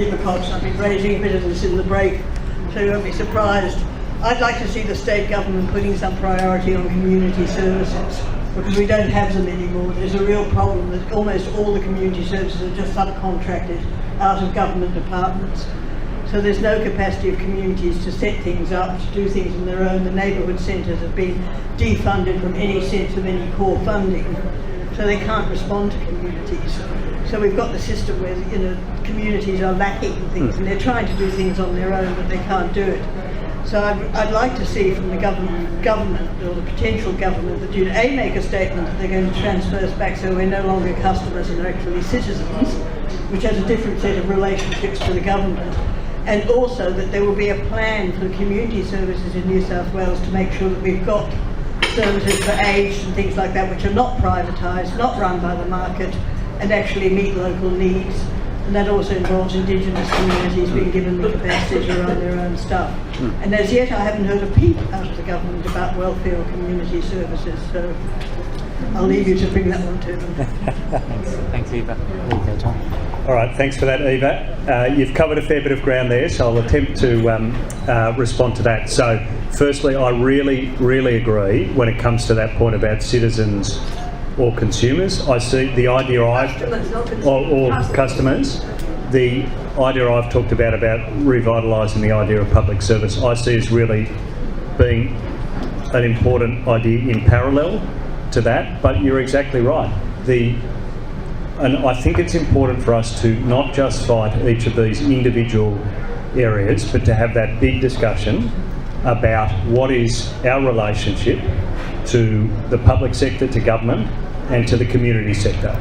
Eva Cox. I've been raising a bit of this in the break, so you won't be surprised. I'd like to see the state government putting some priority on community services, because we don't have them anymore. There's a real problem that almost all the community services are just subcontracted out of government departments. So there's no capacity of communities to set things up, to do things on their own. The neighbourhood centres have been defunded from any sense of any core funding, so they can't respond to communities. So we've got the system where communities are lacking things, and they're trying to do things on their own, but they can't do it. So I'd like to see from the government or the potential government that you'd make a statement that they're going to transfer us back so we're no longer customers and are actually citizens, which has a different set of relationships to the government. And also that there will be a plan for the community services in New South Wales to make sure that we've got services for aged and things like that which are not privatised, not run by the market, and actually meet local needs. And that also involves Indigenous communities being given the capacity to run their own stuff. And as yet I haven't heard a peep out of the government about welfare or community services, so I'll leave you to bring that one to them. Thanks, Eva. Okay, John. All right, thanks for that, Eva. You've covered a fair bit of ground there, so I'll attempt to respond to that. So, firstly, I really agree when it comes to that point about citizens or consumers. I see the idea or customers. The idea I've talked about revitalising the idea of public service, I see as really being an important idea in parallel to that. But you're exactly right. And I think it's important for us to not just fight each of these individual areas, but to have that big discussion about what is our relationship to the public sector, to government, and to the community sector.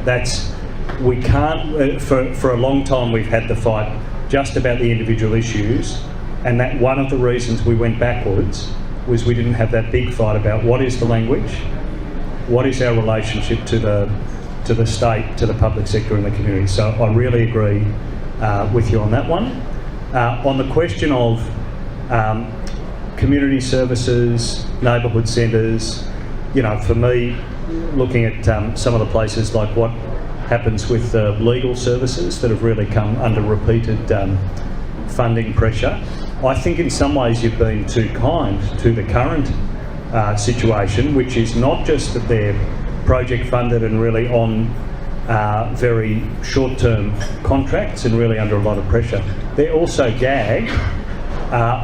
We can't, for a long time we've had the fight just about the individual issues, and that one of the reasons we went backwards was we didn't have that big fight about what is the language, what is our relationship to the state, to the public sector and the community. So I really agree with you on that one. On the question of community services, neighbourhood centres, for me, looking at some of the places like what happens with legal services that have really come under repeated funding pressure, I think in some ways you've been too kind to the current situation, which is not just that they're project funded and really on very short-term contracts and really under a lot of pressure. They're also gagged,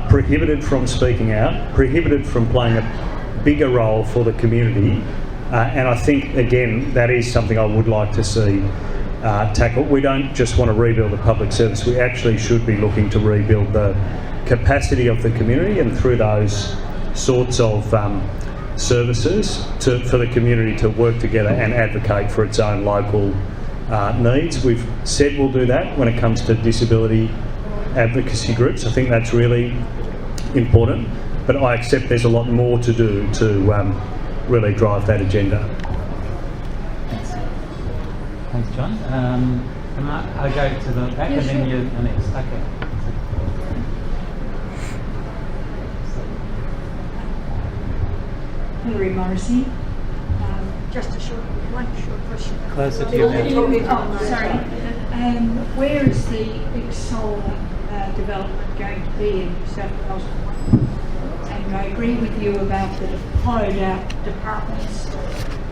prohibited from speaking out, prohibited from playing a bigger role for the community. And I think, again, that is something I would like to see tackled. We don't just want to rebuild the public service, we actually should be looking to rebuild the capacity of the community, and through those sorts of services for the community to work together and advocate for its own local needs. We've said we'll do that when it comes to disability advocacy groups. I think that's really important, but I accept there's a lot more to do to really drive that agenda. Thanks. Thanks, John. I'll go to the back, and then you're next. Okay. Hilary Morrissey. Just one short question. Closer to you now. Sorry. Where is the big solar development going to be in New South Wales? And I agree with you about the hollowed out departments.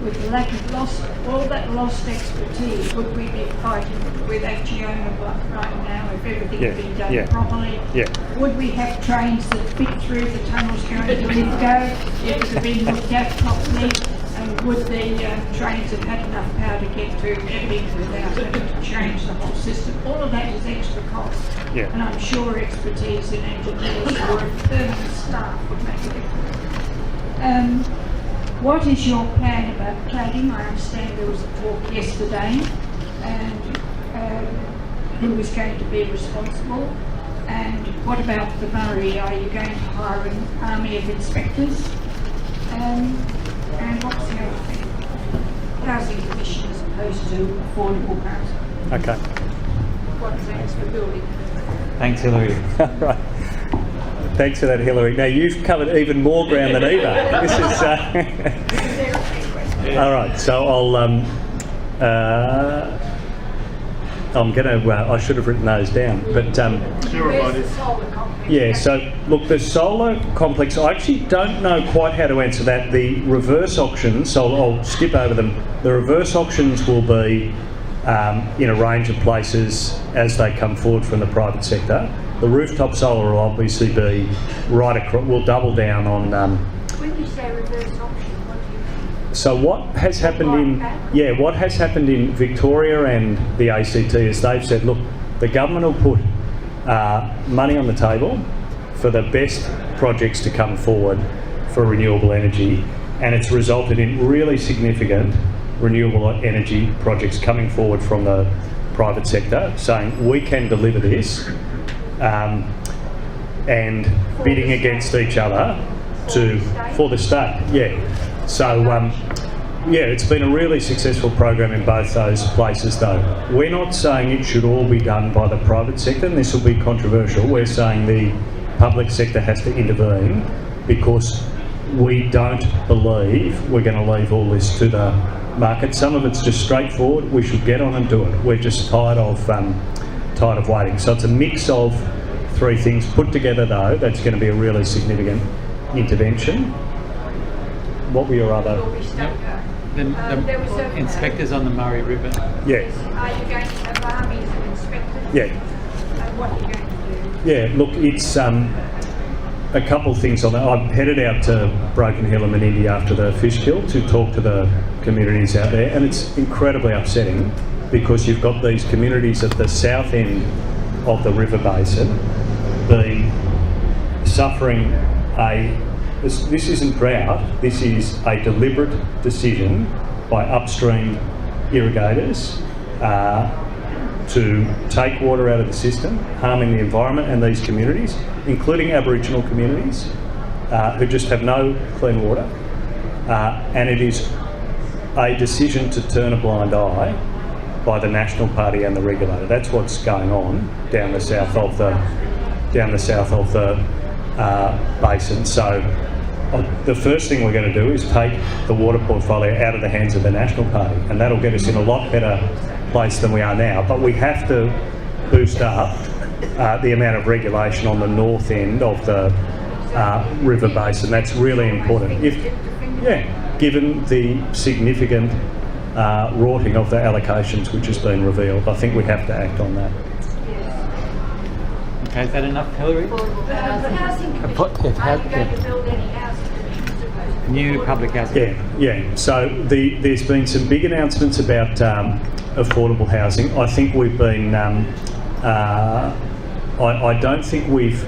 With the lack of all that lost expertise, would we be fighting with Acciona right now if everything had been done properly? Yeah. Would we have trains that fit through the tunnels going to Lithgow if it had been looked at properly? And would the trains have had enough power to get to everything without having to change the whole system? All of that is extra cost. Yeah. And I'm sure expertise in engineers or permanent staff would make a difference. What is your plan about cladding? I understand there was a talk yesterday, and who is going to be responsible? And what about the Murray? Are you going to hire an army of inspectors? And what's the other thing? Housing commission as opposed to affordable housing. Okay. What's next for building? Thanks, Hilary. Right. Thanks for that, Hilary. Now you've covered even more ground than Eva. This is all right. So I'll I'm going to. I should have written those down, but. Where's the solar complex? Yeah, so look, the solar complex, I actually don't know quite how to answer that. The reverse auctions, so I'll skip over them. The reverse auctions will be in a range of places as they come forward from the private sector. The rooftop solar will obviously be right across, we'll double down on... When you say reverse auction, what do you mean? So what has happened what has happened in Victoria and the ACT is they've said, look, the government will put money on the table for the best projects to come forward for renewable energy, and it's resulted in really significant renewable energy projects coming forward from the private sector saying we can deliver this and bidding against each other for the state. Yeah. So it's been a really successful program in both those places though. We're not saying it should all be done by the private sector, and this will be controversial. We're saying the public sector has to intervene because we don't believe we're going to leave all this to the market. Some of it's just straightforward. We should get on and do it. We're just tired of waiting. So it's a mix of three things put together though. That's going to be a really significant intervention. What were your other? The inspectors on the Murray River. Yeah. Are you going to have armies of inspectors? Yeah. And what are you going to do? Yeah. Look, it's a couple of things on that. I've headed out to Broken Hill and Menindee after the fish kill to talk to the communities out there, and it's incredibly upsetting because you've got these communities at the south end of the river basin being suffering this isn't drought, this is a deliberate decision by upstream irrigators to take water out of the system, harming the environment and these communities, including Aboriginal communities who just have no clean water. And it is a decision to turn a blind eye by the National Party and the regulator. That's what's going on down the south of the basin. So the first thing we're going to do is take the water portfolio out of the hands of the National Party, and that'll get us in a lot better place than we are now. But we have to boost up the amount of regulation on the north end of the river basin. That's really important. Given the significant rorting of the allocations which has been revealed, I think we have to act on that. Okay, is that enough, Hillary? The housing commission, are you going to build any housing commissions? New public housing. Yeah. So there's been some big announcements about affordable housing. I think we've been. I don't think we've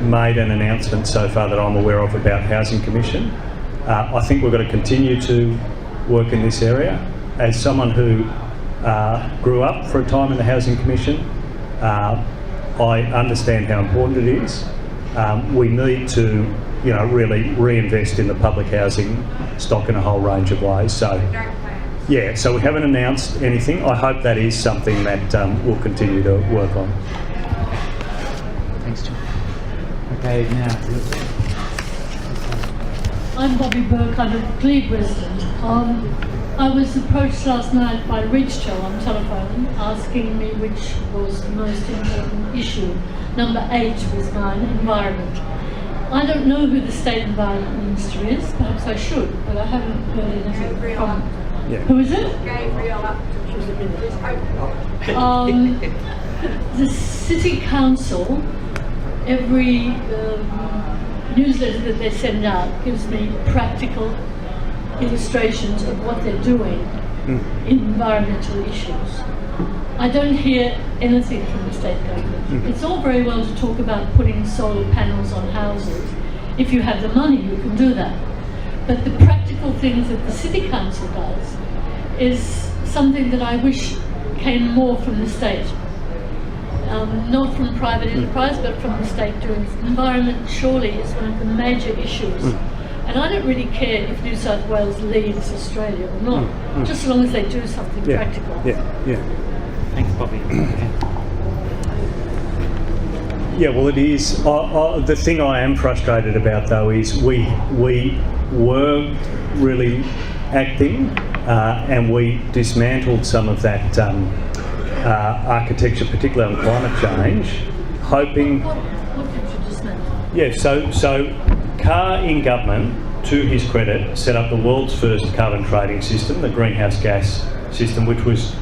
made an announcement so far that I'm aware of about housing commission. I think we've got to continue to work in this area. As someone who grew up for a time in the housing commission, I understand how important it is. We need to, really reinvest in the public housing stock in a whole range of ways. So, so we haven't announced anything. I hope that is something that we'll continue to work on. Thanks, John. Okay, now. I'm Bobby Burke, I'm a Glebe resident. I was approached last night by Ridgetoe on telephone asking me which was the most important issue. Number 8 was mine, environment. I don't know who the State Environment Minister is, perhaps I should, but I haven't heard anything from him. Yeah. Who is it? Gabriel The City Council, every newsletter that they send out gives me practical illustrations of what they're doing in environmental issues. I don't hear anything from the state government. It's all very well to talk about putting solar panels on houses. If you have the money, you can do that. But the practical things that the City Council does is something that I wish came more from the state. Not from private enterprise, but from the state doing it. Environment surely is one of the major issues. And I don't really care if New South Wales leads Australia or not, just as long as they do something practical. Thanks, Bobby. Yeah, well, it is. The thing I am frustrated about, though, is we were really acting and we dismantled some of that architecture, particularly on climate change, hoping... What did you just mention? Yeah, so Carr in government, to his credit, set up the world's first carbon trading system, the greenhouse gas system, which was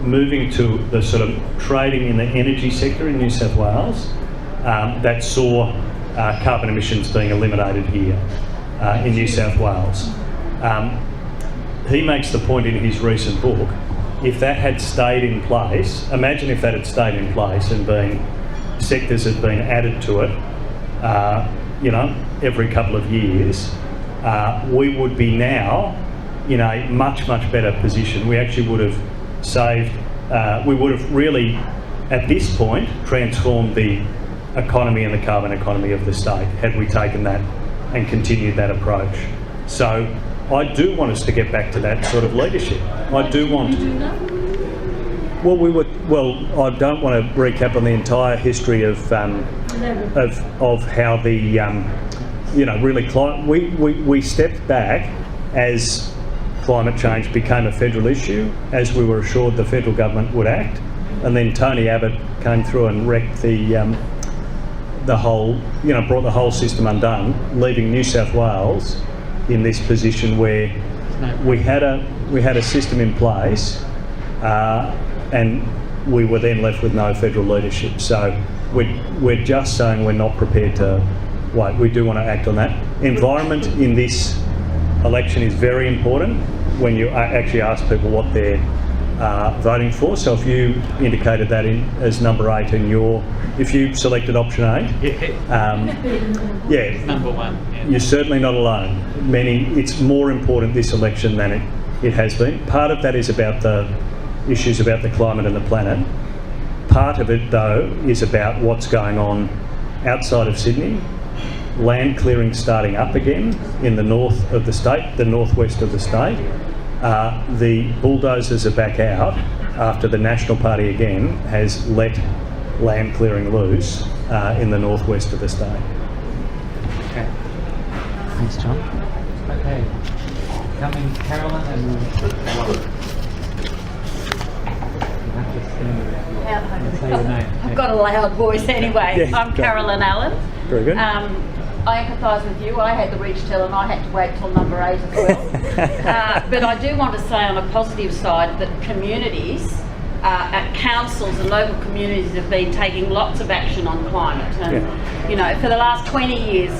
moving to the sort of trading in the energy sector in New South Wales that saw carbon emissions being eliminated here in New South Wales. He makes the point in his recent book, if that had stayed in place, imagine if that had stayed in place and sectors had been added to it, every couple of years, we would be now in a much, much better position. We actually would have saved, we would have really, at this point, transformed the economy and the carbon economy of the state had we taken that and continued that approach. So I do want us to get back to that sort of leadership. I do want... Well, I don't want to recap on the entire history of how the we stepped back as climate change became a federal issue, as we were assured the federal government would act, and then Tony Abbott came through and wrecked the whole, brought the whole system undone, leaving New South Wales in this position where we had a system in place. And we were then left with no federal leadership. So we're just saying we're not prepared to wait. We do want to act on that. Environment in this election is very important when you actually ask people what they're voting for. So if you indicated that as number 8 if you selected option 8, Number 1. Yeah. you're certainly not alone. It's more important this election than it has been. Part of that is about the issues about the climate and the planet. Part of it, though, is about what's going on outside of Sydney. Land clearing starting up again in the north of the state, the northwest of the state. The bulldozers are back out after the National Party again has let land clearing loose in the northwest of the state. Okay. Thanks, John. Okay. Coming, Carolyn and... Say your name. I've got a loud voice anyway. Yeah, I'm go. Carolyn Allen. Very good. I empathise with you. I had the reach till and I had to wait till number 8 as well. But I do want to say on a positive side that communities, councils and local communities have been taking lots of action on climate. And, for the last 20 years,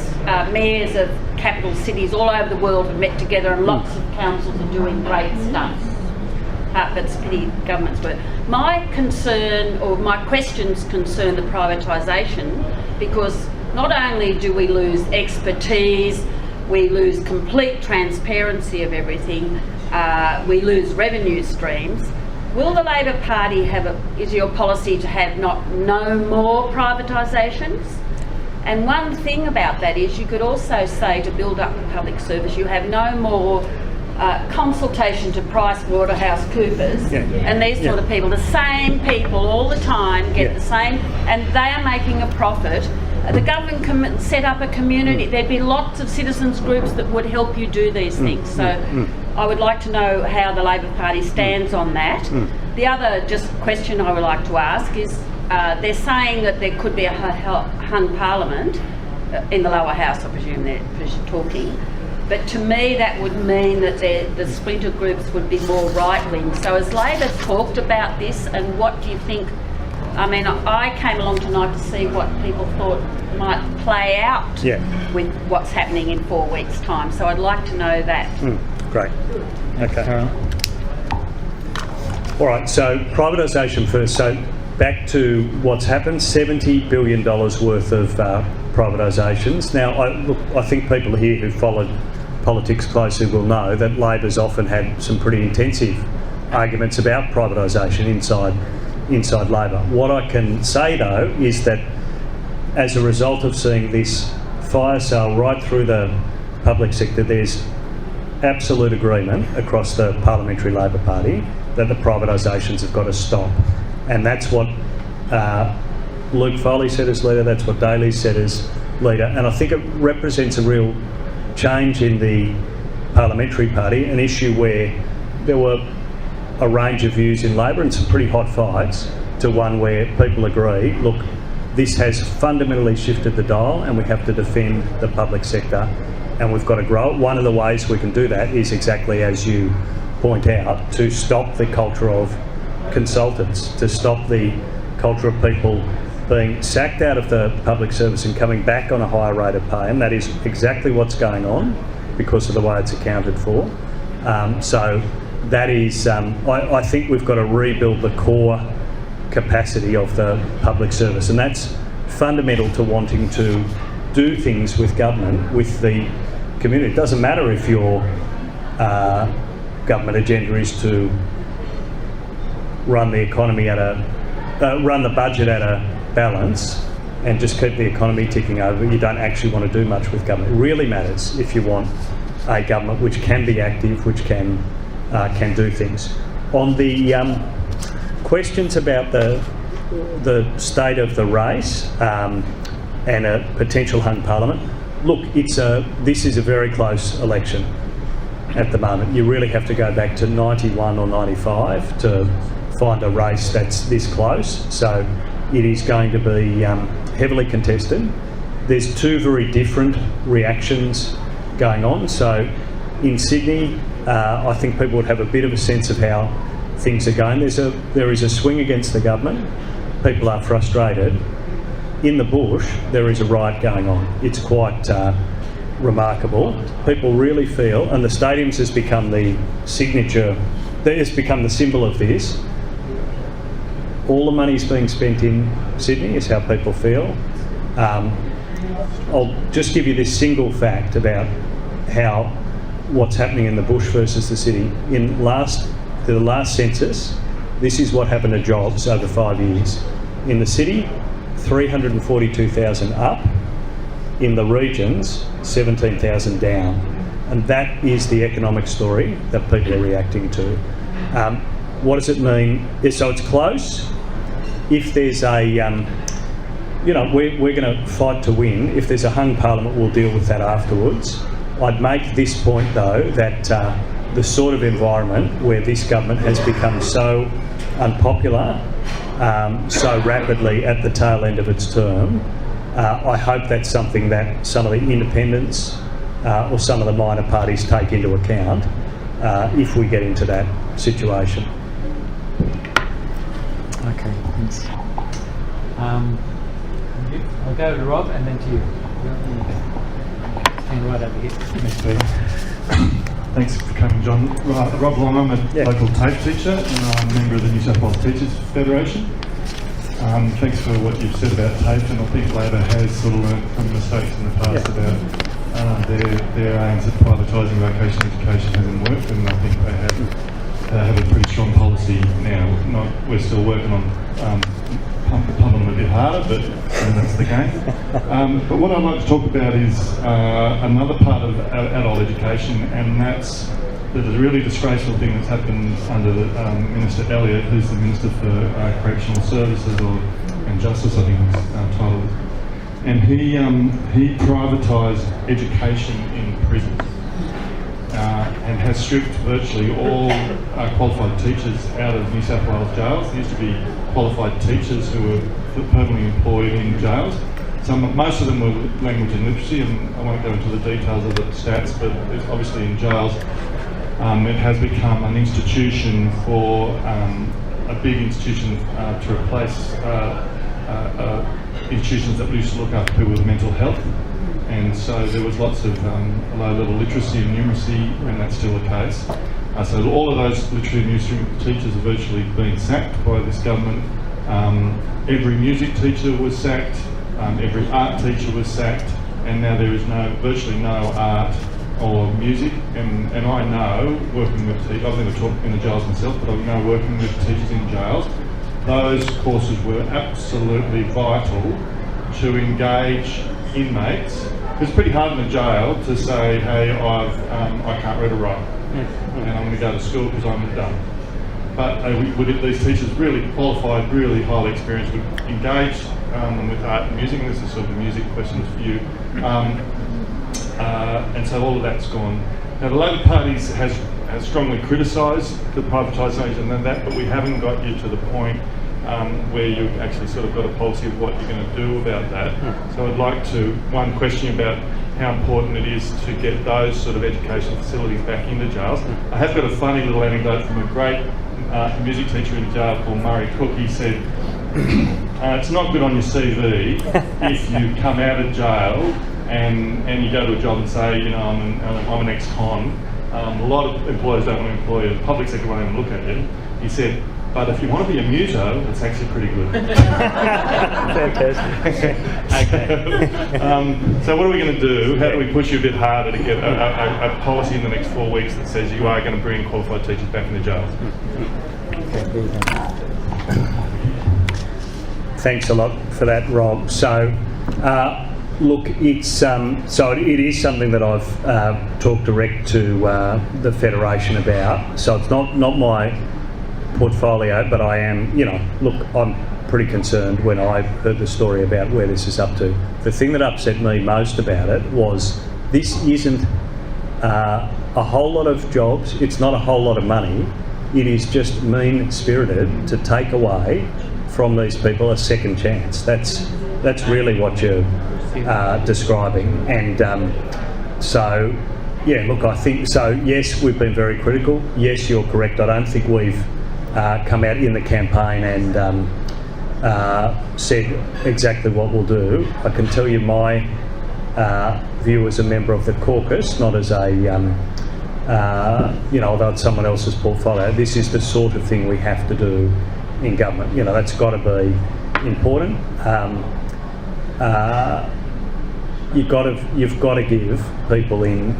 mayors of capital cities all over the world have met together and lots of councils are doing great stuff. But it's a pity governments were. My concern, or my questions concern the privatisation, because not only do we lose expertise, we lose complete transparency of everything, we lose revenue streams. Will the Labor Party is your policy to have no more privatisations? And one thing about that is you could also say, to build up the public service, you have no more consultation to PricewaterhouseCoopers and these sort of people. The same people all the time get the same, and they are making a profit. The government can set up a community. There'd be lots of citizens groups that would help you do these things. So I would like to know how the Labor Party stands on that. The other just question I would like to ask is, they're saying that there could be a hung parliament in the lower house, I presume they're talking. But to me, that would mean that the splinter groups would be more right-wing. So has Labor talked about this, and what do you think? I mean, I came along tonight to see what people thought might play out with what's happening in 4 weeks' time. So I'd like to know that. Great. Okay. Carolyn. All right, so privatisation first. So back to what's happened, $70 billion worth of privatisations. Now, I think people here who followed politics closely will know that Labor's often had some pretty intensive arguments about privatisation inside Labor. What I can say, though, is that as a result of seeing this fire sale right through the public sector, there's absolute agreement across the Parliamentary Labor Party that the privatisations have got to stop. And that's what Luke Foley said as leader, that's what Daly said as leader, and I think it represents a real change in the Parliamentary Party, an issue where there were a range of views in Labor and some pretty hot fights to one where people agree, look, this has fundamentally shifted the dial and we have to defend the public sector and we've got to grow it. One of the ways we can do that is exactly as you point out, to stop the culture of consultants, to stop the culture of people being sacked out of the public service and coming back on a higher rate of pay, and that is exactly what's going on because of the way it's accounted for. So that is, I think we've got to rebuild the core capacity of the public service, and that's fundamental to wanting to do things with government, with the community. It doesn't matter if your government agenda is to run the economy at run the budget at a balance and just keep the economy ticking over. You don't actually want to do much with government. It really matters if you want a government which can be active, which can do things. On the questions about the state of the race and a potential hung parliament, look, this is a very close election at the moment. You really have to go back to 91 or 95 to find a race that's this close. So it is going to be heavily contested. There's two very different reactions going on. So in Sydney, I think people would have a bit of a sense of how things are going. There is a swing against the government. People are frustrated. In the bush, there is a riot going on. It's quite remarkable. People really feel, and the stadiums has become the signature, it's become the symbol of this. All the money's being spent in Sydney is how people feel. I'll just give you this single fact about what's happening in the bush versus the city. In the last census, this is what happened to jobs over 5 years. In the city, 342,000 up. In the regions, 17,000 down. And that is the economic story that people are reacting to. What does it mean? So it's close. If there's we're going to fight to win. If there's a hung parliament, we'll deal with that afterwards. I'd make this point though, that the sort of environment where this government has become so unpopular so rapidly at the tail end of its term, I hope that's something that some of the independents or some of the minor parties take into account if we get into that situation. Okay, thanks. I'll go to Rob and then to you. Stand right over here. Thanks, Peter. Thanks for coming, John. Rob Long, I'm a local TAFE teacher and I'm a member of the New South Wales Teachers Federation. Thanks for what you've said about TAFE, and I think Labor has sort of learned from mistakes in the past about their aims at privatising vocational education hasn't worked, and I think they have a pretty strong policy now. We're still working on pumping them a bit harder, but that's the game. But what I'd like to talk about is another part of adult education, and that's the really disgraceful thing that's happened under Minister Elliott, who's the Minister for Correctional Services and Justice, I think his title is. And he privatised education in prisons and has stripped virtually all qualified teachers out of New South Wales jails. There used to be qualified teachers who were permanently employed in jails. Most of them were language and literacy, and I won't go into the details of the stats, but it's obviously in jails. It has become an institution for a big institution to replace institutions that used to look after people with mental health. And so there was lots of low-level literacy and numeracy, and that's still the case. So all of those literary and numeracy teachers are virtually being sacked by this government. Every music teacher was sacked, every art teacher was sacked, and now there is virtually no art or music. And I know, working with teachers, I've never taught in the jails myself, but I know working with teachers in jails, those courses were absolutely vital to engage inmates. It's pretty hard in the jail to say, hey, I can't read or write, and I'm going to go to school because I'm done. But these teachers, really qualified, really highly experienced, would engage them with art and music, and this is sort of a music question for you. And so all of that's gone. Now the Labor Party has has strongly criticised the privatisation and that, but we haven't got you to the point where you've actually sort of got a policy of what you're going to do about that. So I'd like to, one, question you about how important it is to get those sort of education facilities back into jails. I have got a funny little anecdote from a great music teacher in jail called Murray Cook. He said, it's not good on your CV if you come out of jail and you go to a job and say, you know, I'm an ex-con. A lot of employers don't want to employ you. The public sector won't even look at you. He said, but if you want to be a muso, it's actually pretty good. Fantastic. Okay. So what are we going to do? How do we push you a bit harder to get a policy in the next 4 weeks that says you are going to bring qualified teachers back into jails? Thanks a lot for that, Rob. So, look, it's so it is something that I've talked direct to the Federation about. So it's not my portfolio, but I am, you know, look, I'm pretty concerned when I heard the story about where this is up to. The thing that upset me most about it was this isn't a whole lot of jobs, it's not a whole lot of money, it is just mean-spirited to take away from these people a second chance. That's really what you're describing. And so, yeah, look, I think, so yes, we've been very critical. Yes, you're correct. I don't think we've come out in the campaign and said exactly what we'll do. I can tell you my view as a member of the caucus, not as a, you know, although it's someone else's portfolio. This is the sort of thing we have to do in government. You know, that's got to be important. You've got to give people in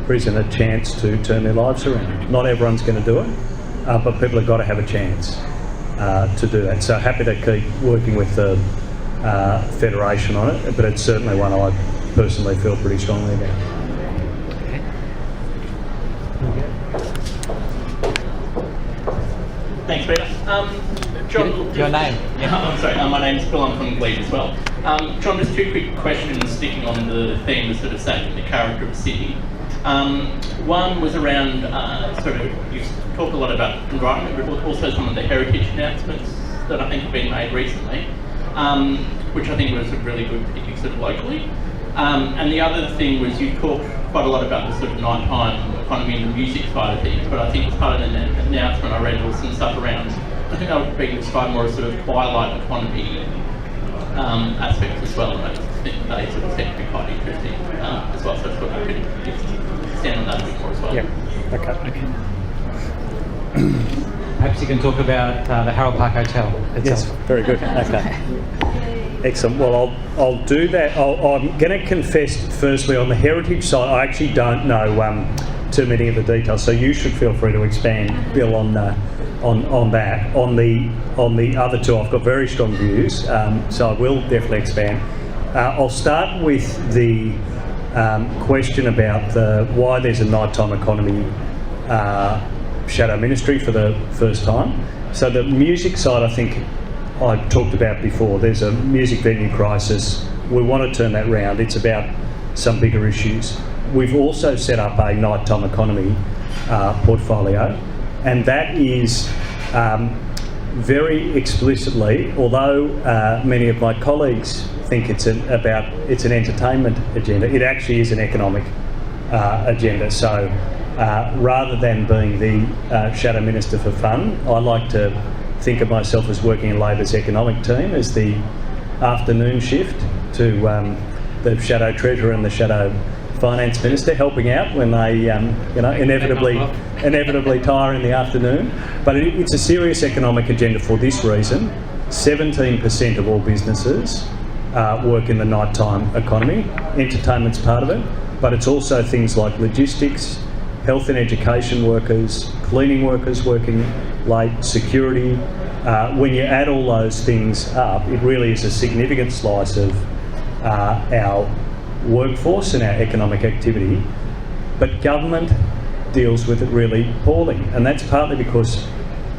prison a chance to turn their lives around. Not everyone's going to do it, but people have got to have a chance to do that. So happy to keep working with the Federation on it, but it's certainly one I personally feel pretty strongly about. Thanks, Peter. John, Your name? Yeah, I'm sorry. My name's Phil. I'm from Glebe as well. John, just two quick questions sticking on the theme of sort of saving the character of the city. One was around sort of, you talk a lot about environment, but also some of the heritage announcements that I think have been made recently, which I think was really good, particularly sort of locally. And the other thing was you talked quite a lot about the sort of nighttime economy and the music side of things, but I think as part of the announcement I read there was some stuff around, I think I would be described more as sort of twilight economy aspects as well, and I think they sort of seem to be quite interesting as well, so I thought you could extend on that a bit more as well. Yeah, okay. Perhaps you can talk about the Harold Park Hotel itself. Yes, very good. Okay. Excellent. Well, I'll do that. I'm going to confess, firstly, on the heritage side, I actually don't know too many of the details, so you should feel free to expand, Bill, on that. On the other two, I've got very strong views, so I will definitely expand. I'll start with the question about why there's a nighttime economy shadow ministry for the first time. So the music side, I think I talked about before. There's a music venue crisis. We want to turn that round. It's about some bigger issues. We've also set up a nighttime economy portfolio, and that is very explicitly, although many of my colleagues think it's an entertainment agenda, it actually is an economic agenda. So rather than being the shadow minister for fun, I like to think of myself as working in Labor's economic team as the afternoon shift to the shadow treasurer and the shadow finance minister, helping out when they inevitably tire in the afternoon. But it's a serious economic agenda for this reason. 17% of all businesses work in the nighttime economy. Entertainment's part of it, but it's also things like logistics, health and education workers, cleaning workers working late, security. When you add all those things up, it really is a significant slice of our workforce and our economic activity, but government deals with it really poorly, and that's partly because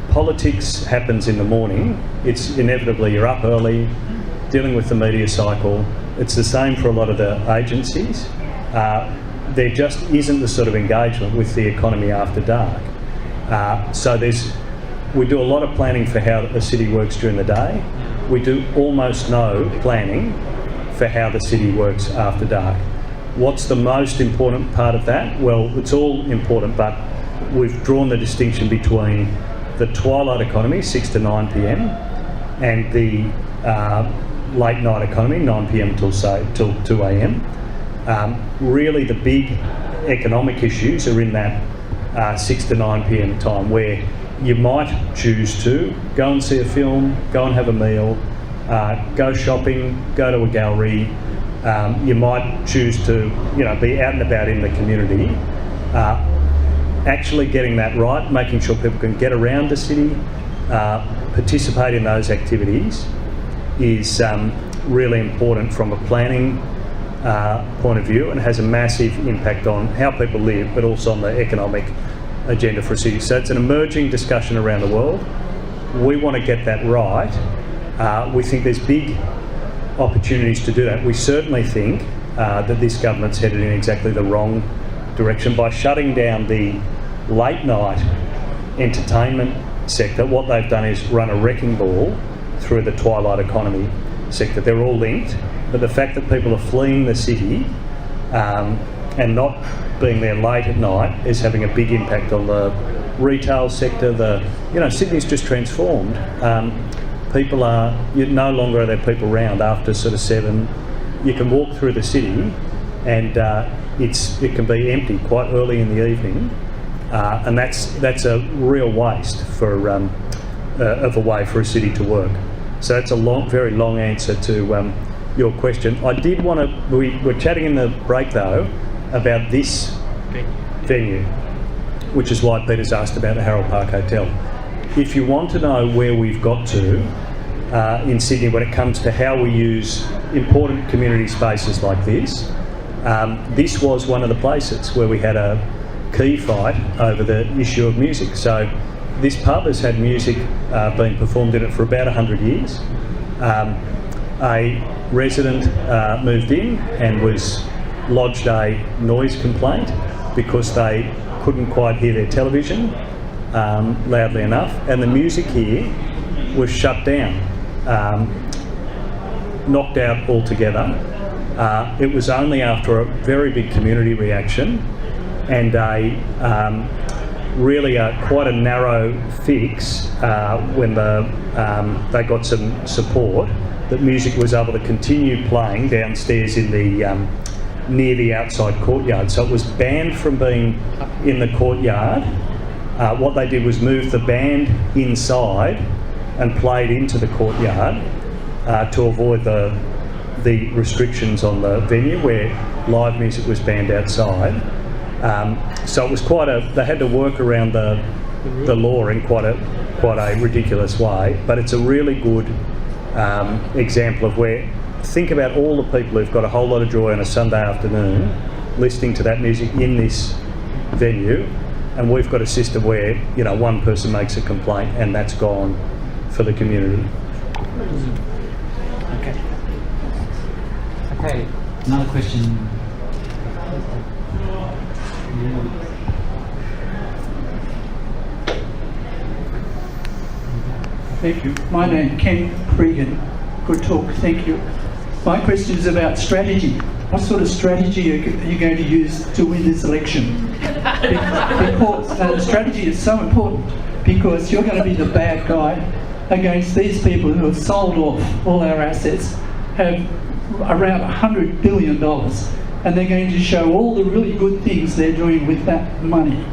politics happens in the morning. It's inevitably you're up early, dealing with the media cycle. It's the same for a lot of the agencies. there just isn't the sort of engagement with the economy after dark. So we do a lot of planning for how a city works during the day. We do almost no planning for how the city works after dark. What's the most important part of that? Well, it's all important, but we've drawn the distinction between the twilight economy, 6 to 9 p.m, and the late night economy, 9 p.m. till 2 a.m. Really the big economic issues are in that 6 to 9 p.m. time, where you might choose to go and see a film, go and have a meal, go shopping, go to a gallery. You might choose to, be out and about in the community. Actually getting that right, making sure people can get around the city, participate in those activities is really important from a planning point of view, and has a massive impact on how people live, but also on the economic agenda for a city. So it's an emerging discussion around the world. We want to get that right. We think there's big opportunities to do that. We certainly think that this government's headed in exactly the wrong direction by shutting down the late night entertainment sector. What they've done is run a wrecking ball through the twilight economy sector. They're all linked, but the fact that people are fleeing the city and not being there late at night is having a big impact on the retail sector. Sydney's just transformed. People are, no longer are there people around after sort of 7. You can walk through the city and it can be empty quite early in the evening, and that's a real waste of a way for a city to work. So that's a very long answer to your question. I did want to, we were chatting in the break though about this venue, which is why Peter's asked about the Harold Park Hotel. If you want to know where we've got to in Sydney when it comes to how we use important community spaces like this, this was one of the places where we had a key fight over the issue of music. So this pub has had music being performed in it for about 100 years. A resident moved in and was lodged a noise complaint because they couldn't quite hear their television loudly enough, and the music here was shut down, knocked out altogether. It was only after a very big community reaction and quite a narrow fix when they got some support, that music was able to continue playing downstairs in the near the outside courtyard. So it was banned from being in the courtyard. What they did was move the band inside and played into the courtyard to avoid the restrictions on the venue where live music was banned outside. So it was they had to work around the law in quite a ridiculous way, but it's a really good example of where, think about all the people who've got a whole lot of joy on a Sunday afternoon listening to that music in this venue, and we've got a system where one person makes a complaint and that's gone for the community. Okay, another question. Thank you. My name is Ken Cregan. Good talk, thank you. My question is about strategy. What sort of strategy are you going to use to win this election? Because strategy is so important, because you're going to be the bad guy against these people who have sold off all our assets, have around $100 billion, and they're going to show all the really good things they're doing with that money.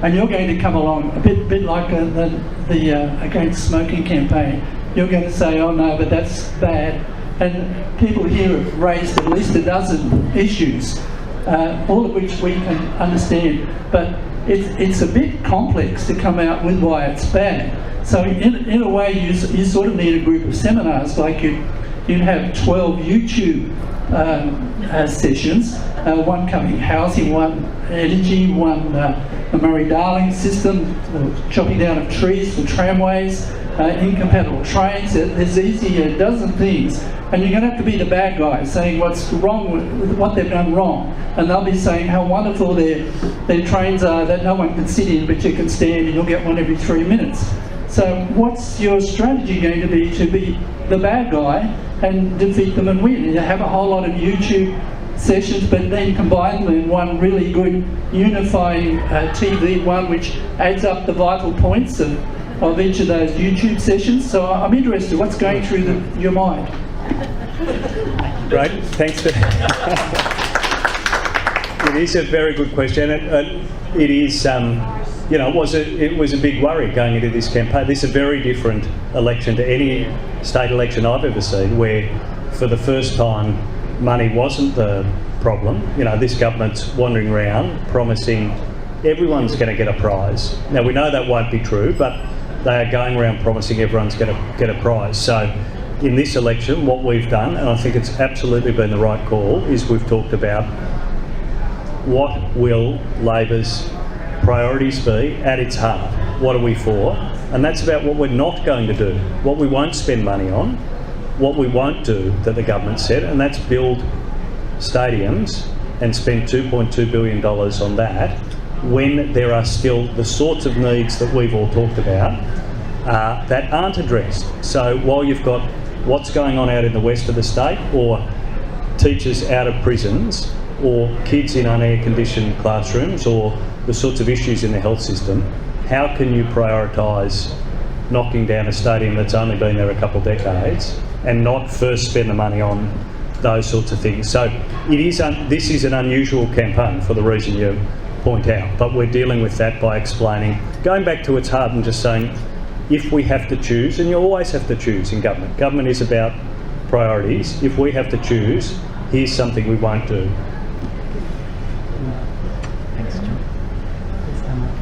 And you're going to come along a bit like the Against Smoking campaign. You're going to say, oh no, but that's bad. And people here have raised at least a dozen issues, all of which we can understand, but it's a bit complex to come out with why it's bad. So in a way, you sort of need a group of seminars, like you'd have 12 YouTube sessions, one covering housing, one energy, one the Murray-Darling system, chopping down of trees for tramways, incompatible trains. There's easy a dozen things, and you're going to have to be the bad guy saying what's wrong with what they've done wrong, and they'll be saying how wonderful their trains are that no one can sit in but you can stand and you'll get one every 3 minutes. So what's your strategy going to be the bad guy and defeat them and win? You have a whole lot of YouTube sessions, but then combine them in one really good unifying TV one which adds up the vital points of each of those YouTube sessions. So I'm interested, what's going through your mind? Great, thanks for It is a very good question. It is, it was a big worry going into this campaign. This is a very different election to any state election I've ever seen, where for the first time money wasn't the problem. This government's wandering around promising everyone's going to get a prize. Now we know that won't be true, but they are going around promising everyone's going to get a prize. So in this election, what we've done, and I think it's absolutely been the right call, is we've talked about what will Labor's priorities be at its heart. What are we for? And that's about what we're not going to do, what we won't spend money on, what we won't do that the government said, and that's build stadiums and spend $2.2 billion on that when there are still the sorts of needs that we've all talked about that aren't addressed. So while you've got what's going on out in the west of the state, or teachers out of prisons, or kids in unair-conditioned classrooms, or the sorts of issues in the health system, how can you prioritise knocking down a stadium that's only been there a couple of decades and not first spend the money on those sorts of things? So this is an unusual campaign for the reason you point out, but we're dealing with that by explaining, going back to its heart and just saying, if we have to choose, and you always have to choose in government. Government is about priorities. If we have to choose, here's something we won't do. Thanks, John. Please come up.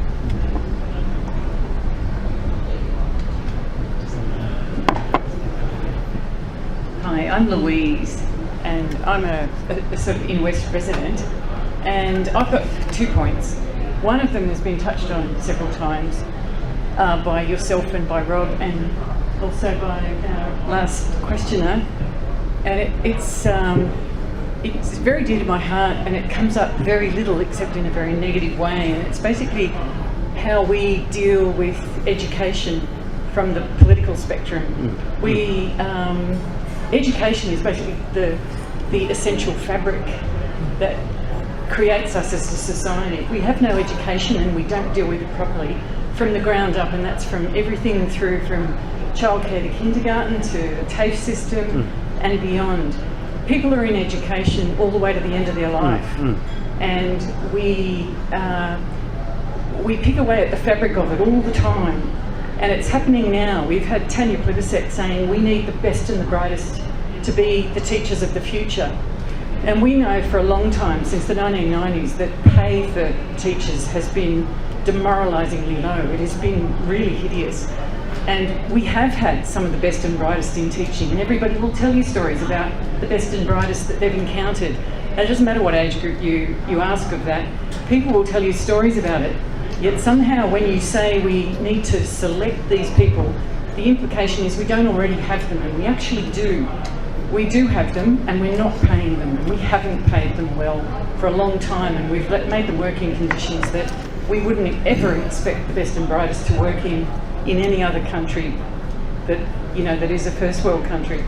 Hi, I'm Louise, and I'm a sort of in-West resident, and I've got 2 points. One of them has been touched on several times by yourself and by Rob, and also by our last questioner, and it's very dear to my heart, and it comes up very little except in a very negative way, and it's basically how we deal with education from the political spectrum. Education is basically the essential fabric that creates us as a society. If we have no education and we don't deal with it properly from the ground up, and that's from everything through from childcare to kindergarten to the TAFE system and beyond. People are in education all the way to the end of their life, and we pick away at the fabric of it all the time, and it's happening now. We've had Tanya Plibersek saying we need the best and the brightest to be the teachers of the future, and we know for a long time, since the 1990s, that pay for teachers has been demoralisingly low. It has been really hideous. And we have had some of the best and brightest in teaching, and everybody will tell you stories about the best and brightest that they've encountered. And it doesn't matter what age group you ask of that, people will tell you stories about it. Yet somehow when you say we need to select these people, the implication is we don't already have them, and we actually do. We do have them, and we're not paying them, and we haven't paid them well for a long time, and we've made them work in conditions that we wouldn't ever expect the best and brightest to work in any other country that is a first world country.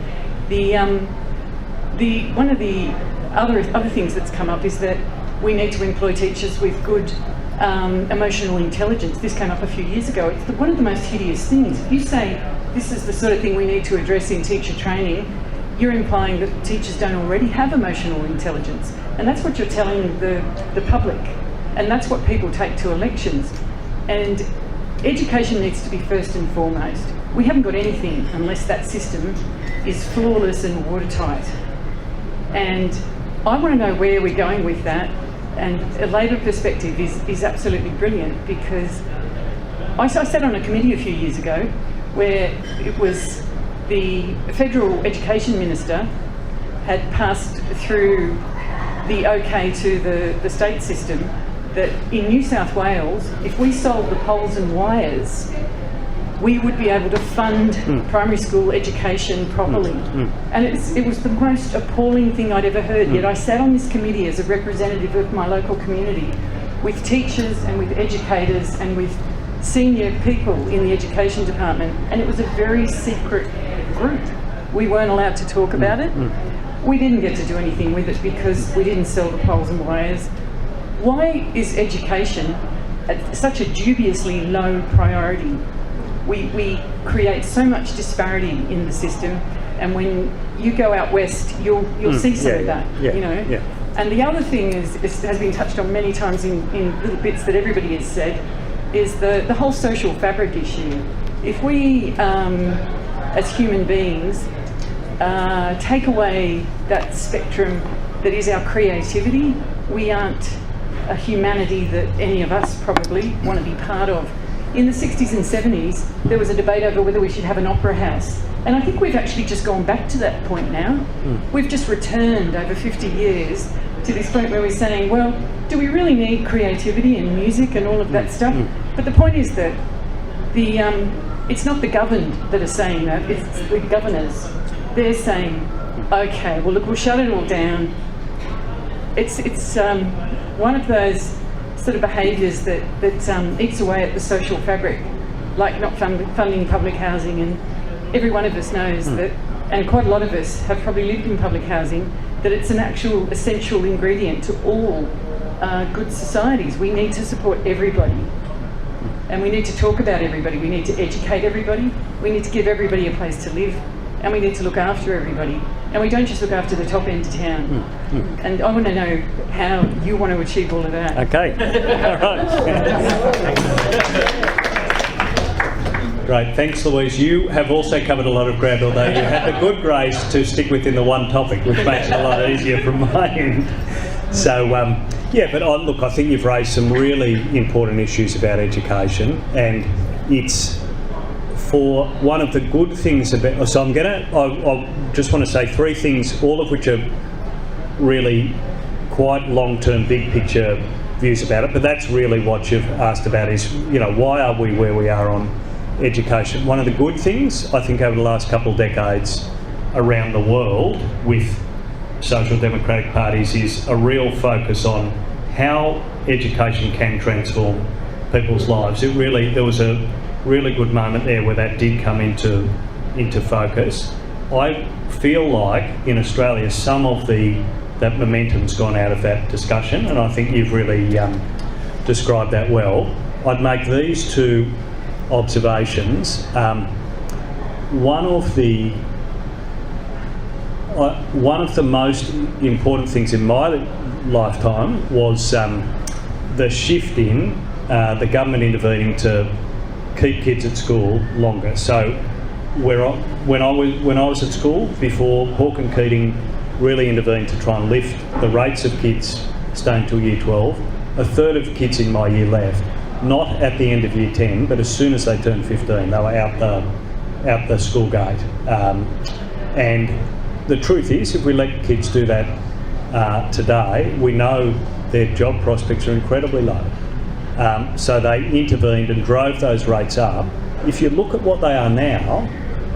One of the other things that's come up is that we need to employ teachers with good emotional intelligence. This came up a few years ago. It's one of the most hideous things. If you say this is the sort of thing we need to address in teacher training, you're implying that teachers don't already have emotional intelligence, and that's what you're telling the public, and that's what people take to elections. And education needs to be first and foremost. We haven't got anything unless that system is flawless and watertight. And I want to know where we're going with that, and a Labor perspective is absolutely brilliant, because I sat on a committee a few years ago where it was the Federal Education Minister had passed through the okay to the state system that in New South Wales, if we sold the poles and wires we would be able to fund primary school education properly. And it was the most appalling thing I'd ever heard. Yet I sat on this committee as a representative of my local community with teachers and with educators and with senior people in the education department, and it was a very secret group. We weren't allowed to talk about it. We didn't get to do anything with it because we didn't sell the poles and wires. Why is education at such a dubiously low priority? We create so much disparity in the system, and when you go out west, you'll see some of that, you know. Yeah. And the other thing has been touched on many times in little bits that everybody has said, is the whole social fabric issue. If we, as human beings, take away that spectrum that is our creativity, we aren't a humanity that any of us probably want to be part of. In the 60s and 70s, there was a debate over whether we should have an opera house. And I think we've actually just gone back to that point now. We've just returned over 50 years to this point where we're saying, well, do we really need creativity and music and all of that stuff? But the point is that it's not the governed that are saying that, it's the governors. They're saying, okay, well look, we'll shut it all down. It's one of those sort of behaviours that eats away at the social fabric, like not funding public housing. And every one of us knows that, and quite a lot of us have probably lived in public housing, that it's an actual essential ingredient to all good societies. We need to support everybody. And we need to talk about everybody. We need to educate everybody. We need to give everybody a place to live. And we need to look after everybody. And we don't just look after the top end of town. And I want to know how you want to achieve all of that. Okay. All right. Great. Thanks, Louise. You have also covered a lot of ground, although you had the good grace to stick within the one topic, which makes it a lot easier from my end. So, yeah, but look, I think you've raised some really important issues about education, and it's for one of the good things about. So I just want to say three things, all of which are really quite long-term, big picture views about it. But that's really what you've asked about: is, you know, why are we where we are on education? One of the good things I think over the last couple of decades around the world with social democratic parties is a real focus on how education can transform people's lives. There was a really good moment there where that did come into focus. I feel like in Australia some of that momentum's gone out of that discussion, and I think you've really described that well. I'd make these two observations. One of the most important things in my lifetime was the shift in the government intervening to keep kids at school longer. So when I was at school, before Hawke and Keating really intervened to try and lift the rates of kids staying till year 12, a third of kids in my year left, not at the end of year 10, but as soon as they turned 15, they were out the school gate. And the truth is, if we let kids do that today, we know their job prospects are incredibly low. So they intervened and drove those rates up. If you look at what they are now,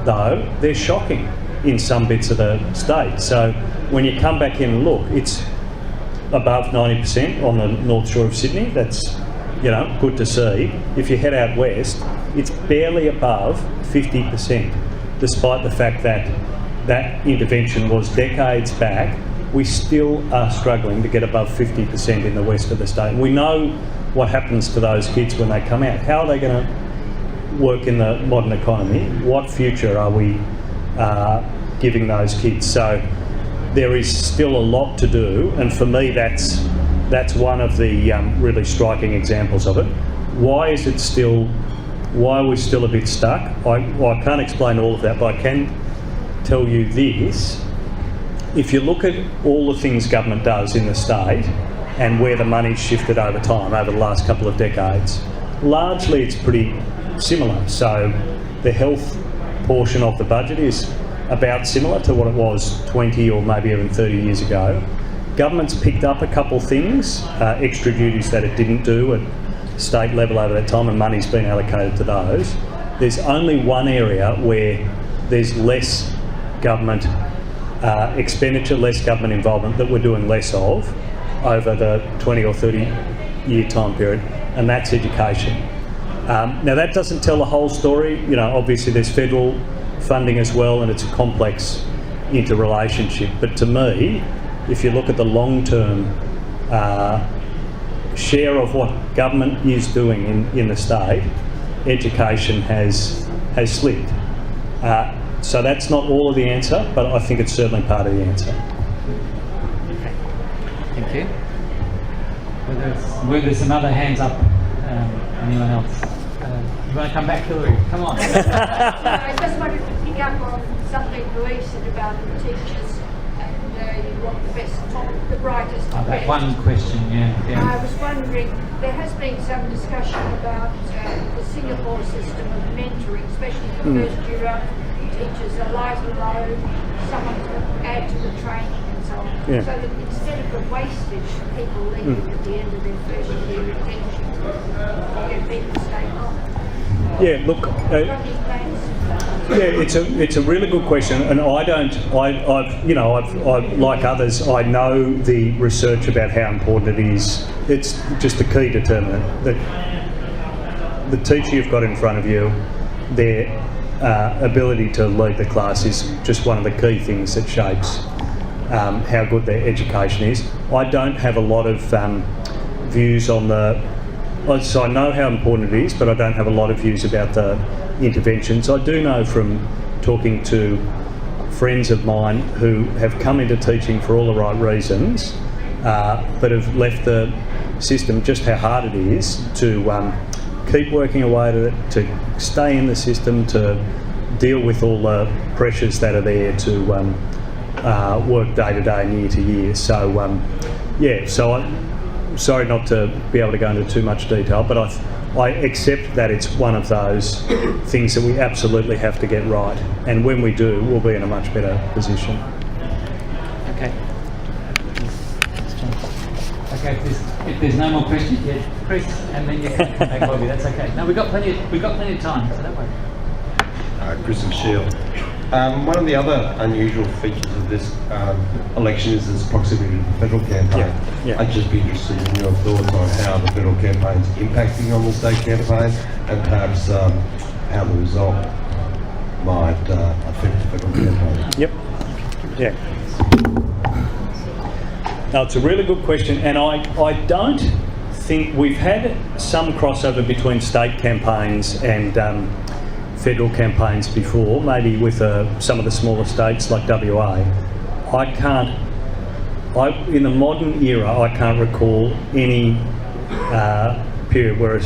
though, they're shocking in some bits of the state. So when you come back in and look, it's above 90% on the North Shore of Sydney. That's, you know, good to see. If you head out west, it's barely above 50%, despite the fact that that intervention was decades back. We still are struggling to get above 50% in the west of the state. And we know what happens to those kids when they come out. How are they going to work in the modern economy? What future are we giving those kids? So there is still a lot to do, and for me that's one of the really striking examples of it. Why are we still a bit stuck? I can't explain all of that, but I can tell you this. If you look at all the things government does in the state and where the money's shifted over time, over the last couple of decades, largely it's pretty similar. So the health portion of the budget is about similar to what it was 20 or maybe even 30 years ago. Government's picked up a couple things, extra duties that it didn't do at state level over that time, and money's been allocated to those. there's only one area where there's less government expenditure, less government involvement that we're doing less of over the 20 or 30 year time period, and that's education. Now that doesn't tell the whole story. You know, obviously there's federal funding as well, and it's a complex interrelationship. But to me, if you look at the long-term share of what government is doing in the state, education has slipped. So that's not all of the answer, but I think it's certainly part of the answer. Thank you. Were there some other hands up? Anyone else? You want to come back, Hillary? Come on. I just wanted to pick up on something Louise said about the teachers, and you want the best, the brightest. That one question, yeah. I was wondering, there has been some discussion about the Singapore system of mentoring, especially for first year teachers, a lighter load, someone to add to the training and so on. Yeah. So that instead of the wastage of people leaving at the end of their first year retention, you get people staying on. Yeah, look, it's a really good question, and I've like others, I know the research about how important it is. It's just a key determinant that the teacher you've got in front of you, their ability to lead the class is just one of the key things that shapes how good their education is. I don't have a lot of views on so I know how important it is, but I don't have a lot of views about the interventions. I do know from talking to friends of mine who have come into teaching for all the right reasons, but have left the system, just how hard it is to keep working away at it, to stay in the system, to deal with all the pressures that are there to work day to day and year to year. So sorry not to be able to go into too much detail, but I accept that it's one of those things that we absolutely have to get right, and when we do, we'll be in a much better position. Okay. Okay, if there's no more questions, yeah, Chris, and then you can come back, Bobby. That's okay. No, we've got plenty of time, so don't worry. Chris and Shield. One of the other unusual features of this election is its proximity to the federal campaign. Yeah. I'd just be interested in your thoughts on how the federal campaign is impacting on the state campaign, and perhaps how the result might affect the federal campaign. Yep. Yeah. No, it's a really good question, and I don't think we've had some crossover between state campaigns and federal campaigns before, maybe with some of the smaller states like WA. In the modern era, I can't recall any period where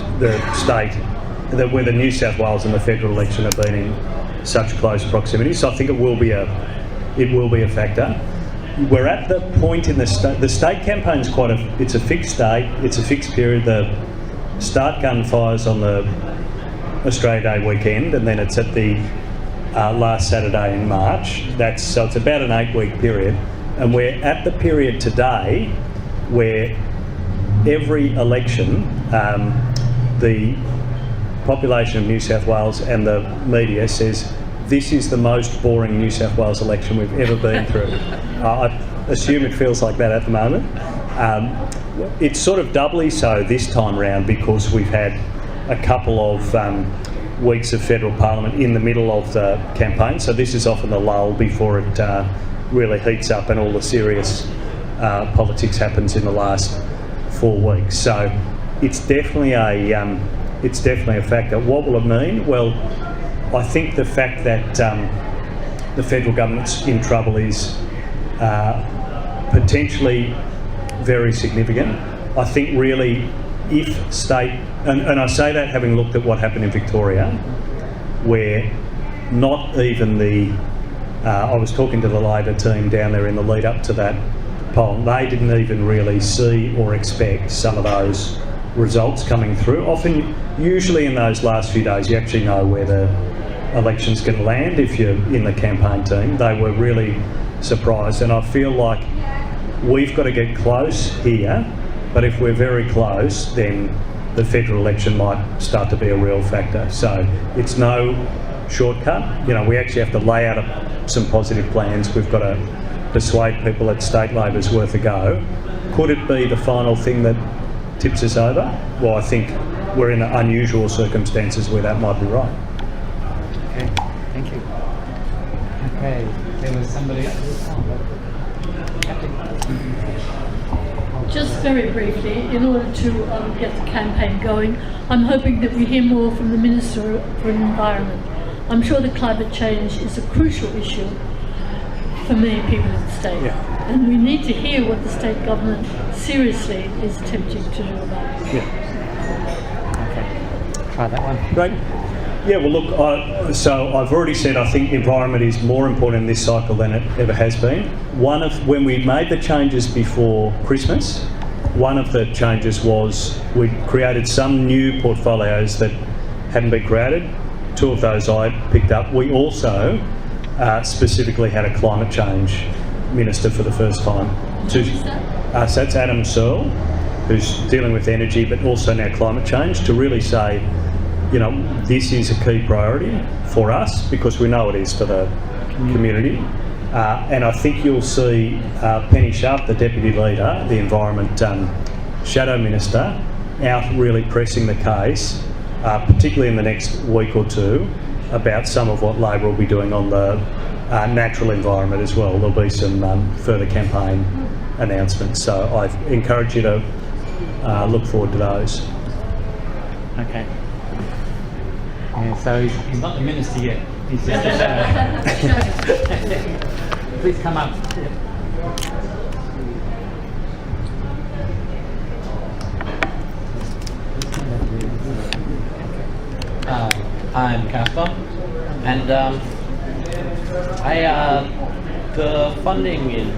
where the New South Wales and the federal election have been in such close proximity. So I think it will be a factor. We're at the point in the state campaign is it's a fixed date, it's a fixed period. The start gun fires on the Australia Day weekend, and then it's at the last Saturday in March. So it's about an 8-week period, and we're at the period today where every election, the population of New South Wales and the media says this is the most boring New South Wales election we've ever been through. I assume it feels like that at the moment. It's sort of doubly so this time round because we've had a couple of weeks of federal parliament in the middle of the campaign, so this is often the lull before it really heats up and all the serious politics happens in the last 4 weeks. So it's definitely a factor. What will it mean? Well, I think the fact that the federal government's in trouble is potentially very significant. I think really if state, and I say that having looked at what happened in Victoria, where not even I was talking to the Labor team down there in the lead up to that poll, they didn't even really see or expect some of those results coming through. Usually in those last few days, you actually know where the election's going to land if you're in the campaign team. They were really surprised, and I feel like we've got to get close here, but if we're very close, then the federal election might start to be a real factor. So it's no shortcut. You know, we actually have to lay out some positive plans. We've got to persuade people that state Labor's worth a go. Could it be the final thing that tips us over? Well, I think we're in unusual circumstances where that might be right. Okay, thank you. Okay, there was somebody else. Just very briefly, in order to get the campaign going, I'm hoping that we hear more from the Minister for Environment. I'm sure that climate change is a crucial issue for many people in the state. Yeah. And we need to hear what the state government seriously is attempting to do about it. Yeah. Okay, try that one. Great. Yeah, well, look, so I've already said I think environment is more important in this cycle than it ever has been. When we made the changes before Christmas, one of the changes was we created some new portfolios that hadn't been created. 2 of those I picked up. We also specifically had a climate change minister for the first time. So that's Adam Searle, who's dealing with energy but also now climate change, to really say, you know, this is a key priority for us because we know it is for the community. And I think you'll see Penny Sharp, the Deputy Leader, the Environment Shadow Minister, out really pressing the case, particularly in the next week or two, about some of what Labor will be doing on the natural environment as well. There'll be some further campaign announcements. So I encourage you to look forward to those. Okay. Yeah, so he's not the minister yet. He's just please come up. I'm Casper, and the funding in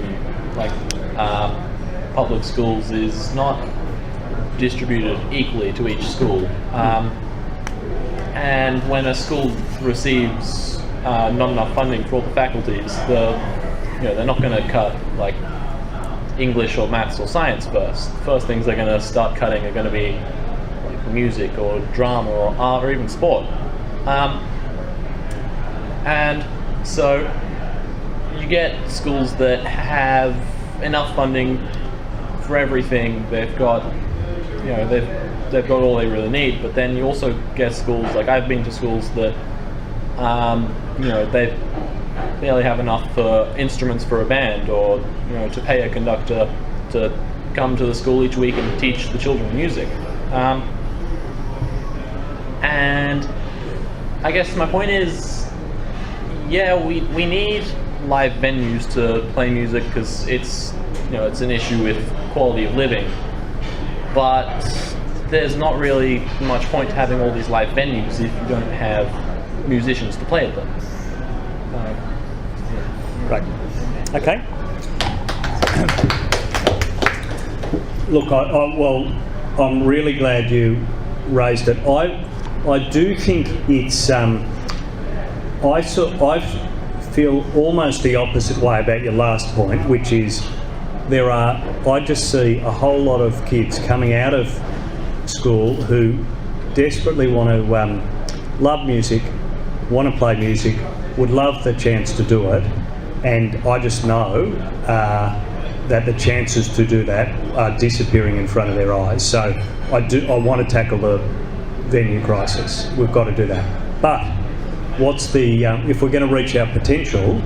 public schools is not distributed equally to each school. And when a school receives not enough funding for all the faculties, they're not going to cut like English or maths or science first. First things they're going to start cutting are going to be like music or drama or art or even sport. And so you get schools that have enough funding for everything. They've got, they've got all they really need. But then you also get schools, like I've been to schools that, they barely have enough instruments for a band, or to pay a conductor to come to the school each week and teach the children music. And I guess my point is, we need live venues to play music because it's an issue with quality of living. But there's not really much point to having all these live venues if you don't have musicians to play at them. Right. Okay. Look, I'm really glad you raised it. I do think it's. I feel almost the opposite way about your last point, which is I just see a whole lot of kids coming out of school who desperately want to love music, want to play music, would love the chance to do it, and I just know that the chances to do that are disappearing in front of their eyes. So I want to tackle the venue crisis. We've got to do that. But what's the if we're going to reach our potential,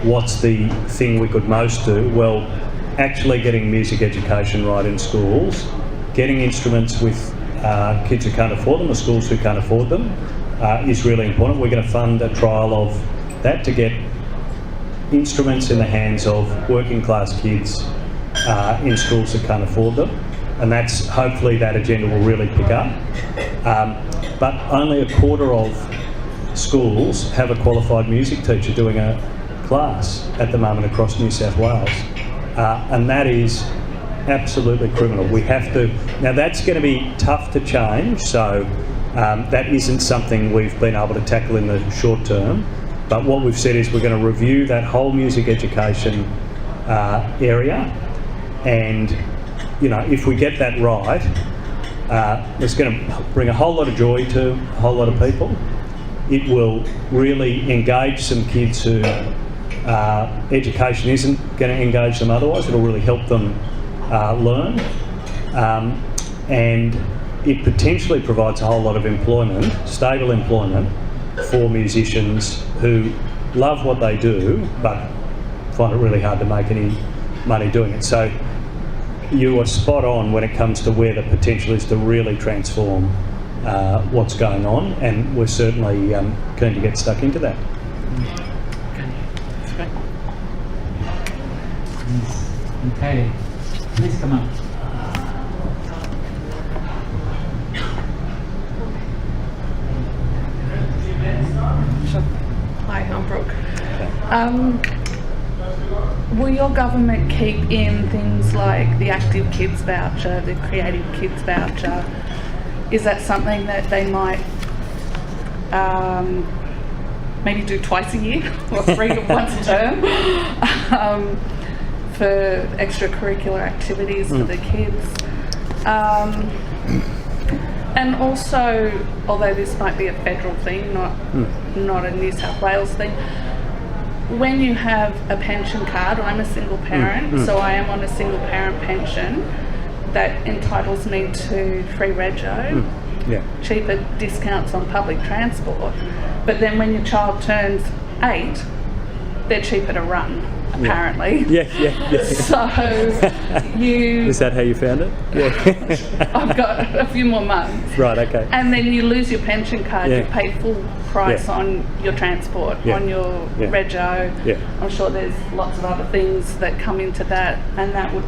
what's the thing we could most do? Well, actually getting music education right in schools, getting instruments with kids who can't afford them or schools who can't afford them is really important. We're going to fund a trial of that to get instruments in the hands of working class kids in schools that can't afford them, and that's hopefully that agenda will really pick up. But only a quarter of schools have a qualified music teacher doing a class at the moment across New South Wales, and that is absolutely criminal. We have to, now that's going to be tough to change, so that isn't something we've been able to tackle in the short term, but what we've said is we're going to review that whole music education area, and if we get that right, it's going to bring a whole lot of joy to a whole lot of people. It will really engage some kids who education isn't going to engage them otherwise. It'll really help them learn. And it potentially provides a whole lot of employment, stable employment, for musicians who love what they do but find it really hard to make any money doing it. So you are spot on when it comes to where the potential is to really transform what's going on, and we're certainly keen to get stuck into that. Okay, please come up. Hi, I'm Brooke. Will your government keep in things like the Active Kids voucher, the Creative Kids voucher? Is that something that they might maybe do twice a year or once a term for extracurricular activities for the kids? And also, although this might be a federal thing, not a New South Wales thing, when you have a pension card, I'm a single parent, so I am on a single parent pension, that entitles me to free rego, cheaper discounts on public transport, but then when your child turns 8, they're cheaper to run, apparently. So you... Is that how you found it? Yeah. I've got a few more months. Right, okay. And then you lose your pension card, you pay full price on your transport, on your rego. I'm sure there's lots of other things that come into that, and that would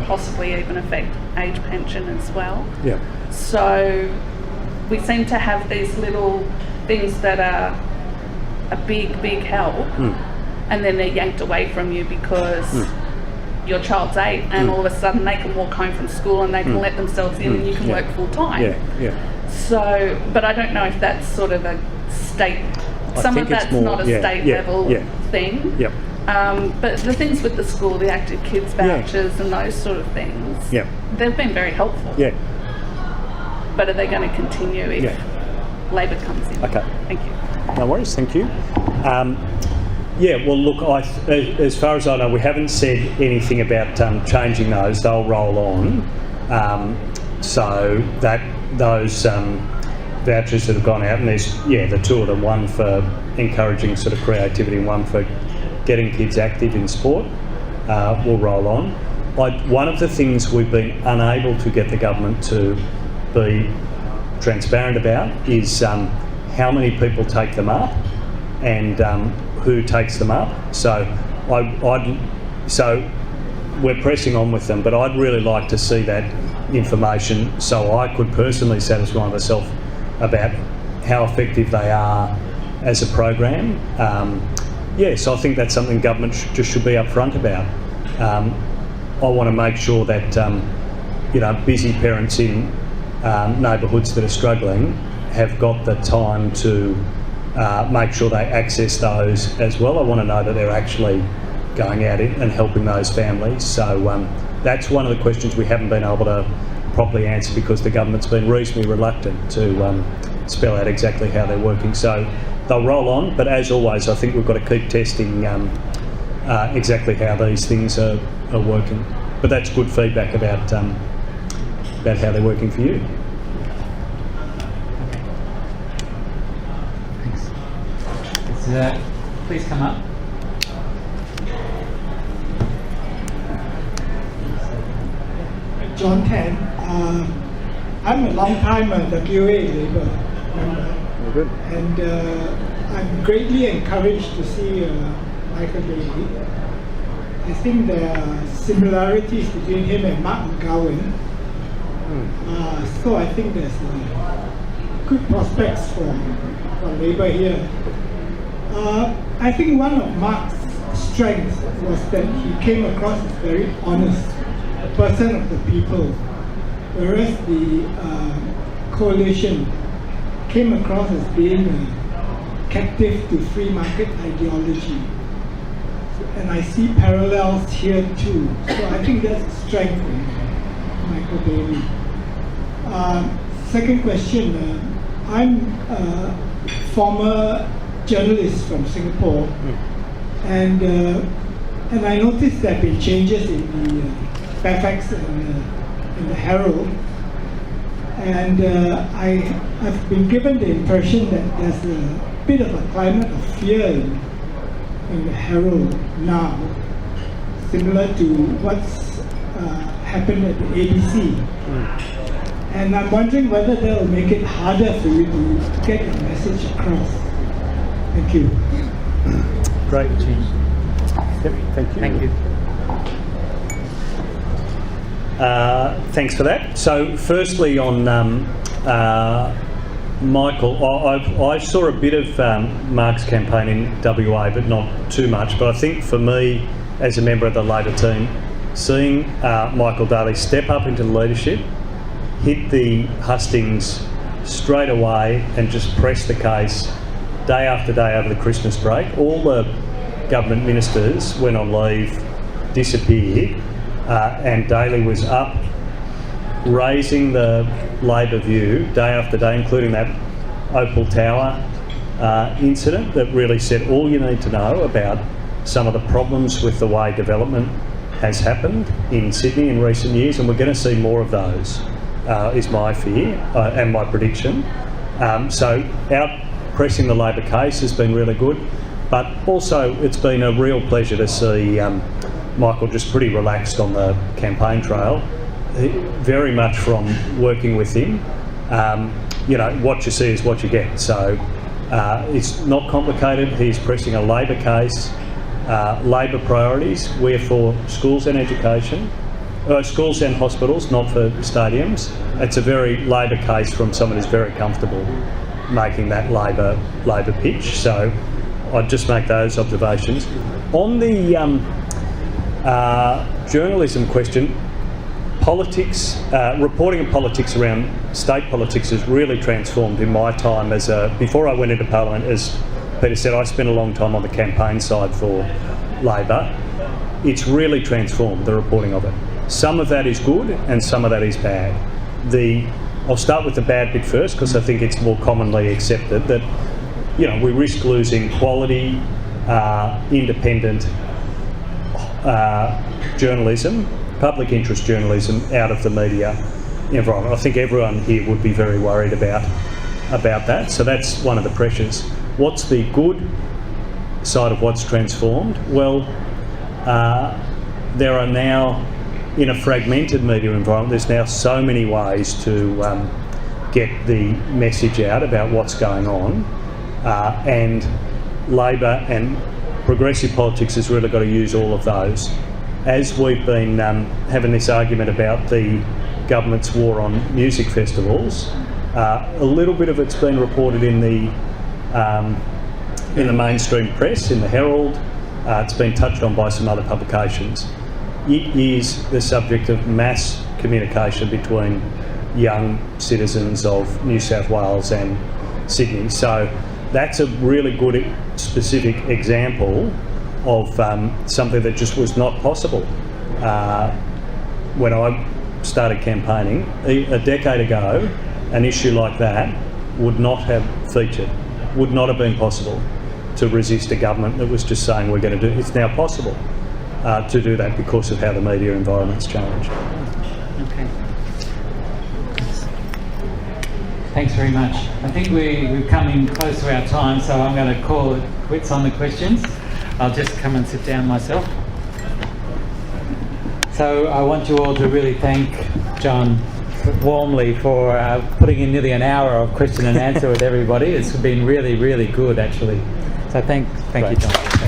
possibly even affect age pension as well. So we seem to have these little things that are a big help, and then they're yanked away from you because your child's 8 and all of a sudden they can walk home from school and they can let themselves in and you can work full time. So, but I don't know if that's sort of a state, some of that's not a state level thing. But the things with the school, the Active Kids vouchers and those sort of things, they've been very helpful. But are they going to continue if Labor comes in? Okay. Thank you. No worries, thank you. Well, look, as far as I know, we haven't said anything about changing those. They'll roll on. So that those vouchers that have gone out, and there's the two of them, one for encouraging sort of creativity and one for getting kids active in sport, will roll on. One of the things we've been unable to get the government to be transparent about is how many people take them up and who takes them up. So so we're pressing on with them, but I'd really like to see that information so I could personally satisfy myself about how effective they are as a program. So I think that's something government should be upfront about. I want to make sure that busy parents in neighbourhoods that are struggling have got the time to make sure they access those as well. I want to know that they're actually going out and helping those families. So that's one of the questions we haven't been able to properly answer because the government's been reasonably reluctant to spell out exactly how they're working. So they'll roll on, but as always, I think we've got to keep testing exactly how these things are working. But that's good feedback about how they're working for you. Please come up. John Tan. I'm a long time WA Labour member. Good. And I'm greatly encouraged to see Michael Bailey. I think there are similarities between him and Mark McGowan. So I think there's good prospects for Labour here. I think one of Mark's strengths was that he came across as very honest, a person of the people, whereas the coalition came across as being captive to free market ideology. And I see parallels here too. So I think that's a strength in Michael Bailey. Second question. I'm a former journalist from Singapore, and I noticed there have been changes in the Fairfax and in the Herald, and I've been given the impression that there's a bit of a climate of fear in the Herald now, similar to what's happened at the ABC. And I'm wondering whether that will make it harder for you to get your message across. Thank you. Great. Yep, thank you. Thank you. Thanks for that. So firstly on Michael, I saw a bit of Mark's campaign in WA, but not too much. But I think for me, as a member of the Labor team, seeing Michael Daly step up into leadership, hit the hustings straight away and just press the case day after day over the Christmas break. All the government ministers went on leave, disappeared, and Daly was up raising the Labor view day after day, including that Opal Tower incident that really said all you need to know about some of the problems with the way development has happened in Sydney in recent years, and we're going to see more of those, is my fear and my prediction. So out pressing the Labor case has been really good, but also it's been a real pleasure to see Michael just pretty relaxed on the campaign trail, very much from working with him. You know, what you see is what you get. So it's not complicated. He's pressing a Labor case, Labor priorities. We're for schools and education, schools and hospitals, not for stadiums. It's a very Labor case from someone who's very comfortable making that Labor pitch. So I'd just make those observations. On the journalism question, politics, reporting of politics around state politics has really transformed in my time before I went into Parliament. As Peter said, I spent a long time on the campaign side for Labor. It's really transformed, the reporting of it. Some of that is good and some of that is bad. I'll start with the bad bit first, because I think it's more commonly accepted that, you know, we risk losing quality, independent journalism, public interest journalism out of the media environment. I think everyone here would be very worried about that. So that's one of the pressures. What's the good side of what's transformed? Well, there are now, in a fragmented media environment, there's now so many ways to get the message out about what's going on, and Labor and progressive politics has really got to use all of those. As we've been having this argument about the government's war on music festivals, a little bit of it's been reported in the mainstream press, in the Herald. It's been touched on by some other publications. It is the subject of mass communication between young citizens of New South Wales and Sydney. So that's a really good specific example of something that just was not possible when I started campaigning. A decade ago, an issue like that would not have featured, would not have been possible to resist a government that was just saying we're going to do it. It's now possible to do that because of how the media environment's changed. Okay. Thanks very much. I think we're coming close to our time, so I'm going to call it quits on the questions. I'll just come and sit down myself. So I want you all to really thank John warmly for putting in nearly an hour of question and answer with everybody. It's been really, really good, actually. So thank you, John.